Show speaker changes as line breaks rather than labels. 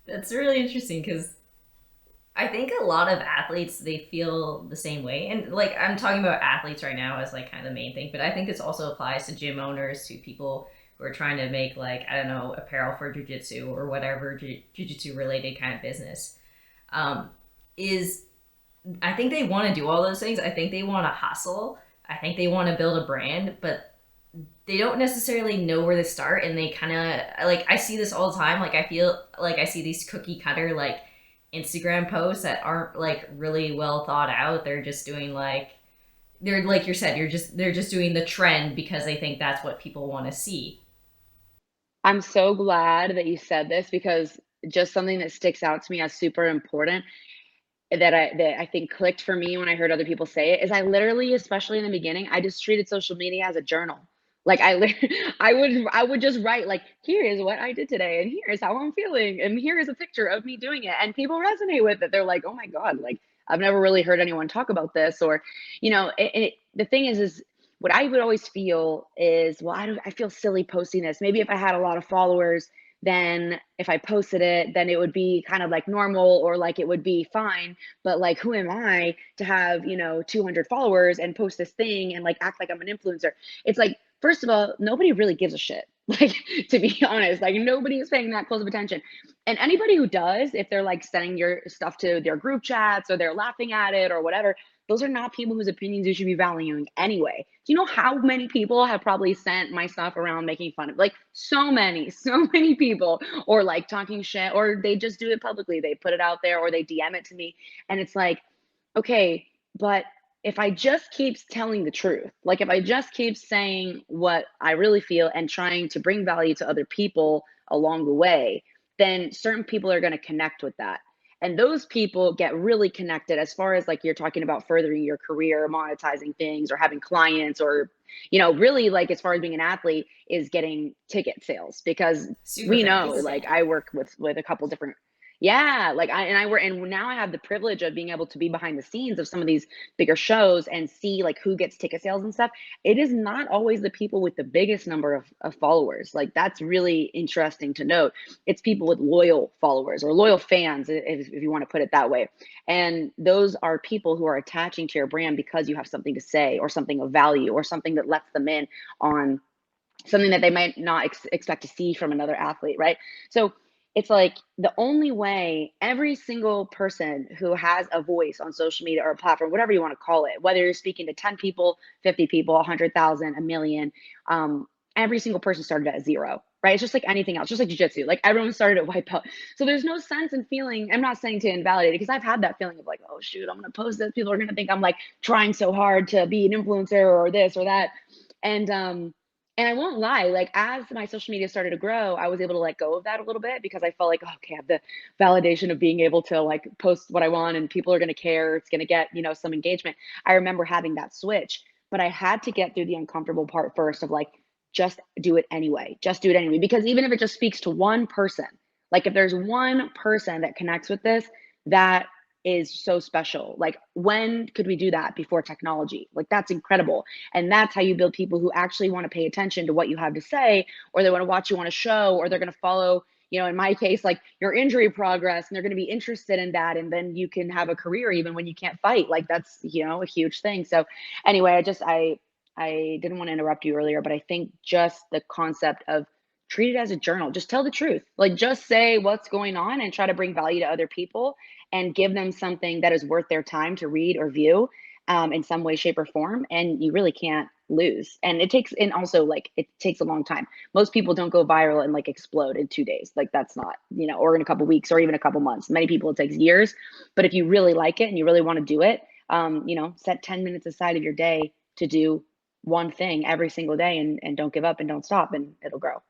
That's really interesting because I think a lot of athletes they feel the same way, and like I'm talking about athletes right now as like kind of the main thing, but I think this also applies to gym owners, to people who are trying to make like I don't know apparel for jujitsu or whatever jujitsu related kind of business. Um, is I think they want to do all those things. I think they want to hustle. I think they want to build a brand, but they don't necessarily know where to start, and they kind of like I see this all the time. Like I feel like I see these cookie cutter like Instagram posts that aren't like really well thought out. They're just doing like they're like you said, they're just doing the trend because they think that's what people want to see.
I'm so glad that you said this because just something that sticks out to me as super important that I think clicked for me when I heard other people say it is I literally, especially in the beginning, I just treated social media as a journal. Like I would just write like, here is what I did today, and here is how I'm feeling, and here is a picture of me doing it, and people resonate with it. They're like, oh my god, like I've never really heard anyone talk about this, or the thing is what I would always feel is, well, I feel silly posting this. Maybe if I had a lot of followers, then if I posted it, then it would be kind of like normal or like it would be fine. But like, who am I to have, 200 followers and post this thing and like act like I'm an influencer? It's like, first of all, nobody really gives a shit. Like, to be honest, like nobody is paying that close of attention. And anybody who does, if they're like sending your stuff to their group chats or they're laughing at it or whatever, those are not people whose opinions you should be valuing anyway. Do you know how many people have probably sent my stuff around making fun of? Like so many, so many people, or like talking shit, or they just do it publicly. They put it out there or they DM it to me. And it's like, okay, but if I just keep telling the truth, like if I just keep saying what I really feel and trying to bring value to other people along the way, then certain people are going to connect with that. And those people get really connected as far as like you're talking about furthering your career, monetizing things, or having clients, or, really like as far as being an athlete is getting ticket sales because
Super
we know,
fans.
like I work with a couple different, yeah, like I work, and now I have the privilege of being able to be behind the scenes of some of these bigger shows and see like who gets ticket sales and stuff. It is not always the people with the biggest number of followers. Like that's really interesting to note. It's people with loyal followers or loyal fans, if you want to put it that way. And those are people who are attaching to your brand because you have something to say or something of value or something that lets them in on something that they might not expect to see from another athlete, right? So it's like the only way every single person who has a voice on social media or a platform, whatever you want to call it, whether you're speaking to 10 people, 50 people, 100,000, a million, every single person started at zero, right? It's just like anything else, just like jujitsu. Like everyone started at white belt. So there's no sense in feeling, I'm not saying to invalidate it because I've had that feeling of like, oh shoot, I'm going to post this. People are going to think I'm like trying so hard to be an influencer or this or that. And, and I won't lie, like as my social media started to grow, I was able to let go of that a little bit because I felt like, oh, okay, I have the validation of being able to like post what I want and people are going to care. It's going to get, some engagement. I remember having that switch, but I had to get through the uncomfortable part first of like, just do it anyway. Just do it anyway. Because even if it just speaks to one person, like if there's one person that connects with this, that is so special. Like, when could we do that before technology? Like, that's incredible. And that's how you build people who actually want to pay attention to what you have to say, or they want to watch you on a show, or they're going to follow, in my case, like your injury progress, and they're going to be interested in that. And then you can have a career even when you can't fight. Like, that's, a huge thing. So, anyway, I didn't want to interrupt you earlier, but I think just the concept of treat it as a journal, just tell the truth. Like, just say what's going on and try to bring value to other people and give them something that is worth their time to read or view in some way, shape, or form. And you really can't lose. And also like it takes a long time. Most people don't go viral and like explode in 2 days. Like that's not, or in a couple weeks or even a couple months. Many people it takes years. But if you really like it and you really want to do it, set 10 minutes aside of your day to do one thing every single day and don't give up and don't stop and it'll grow.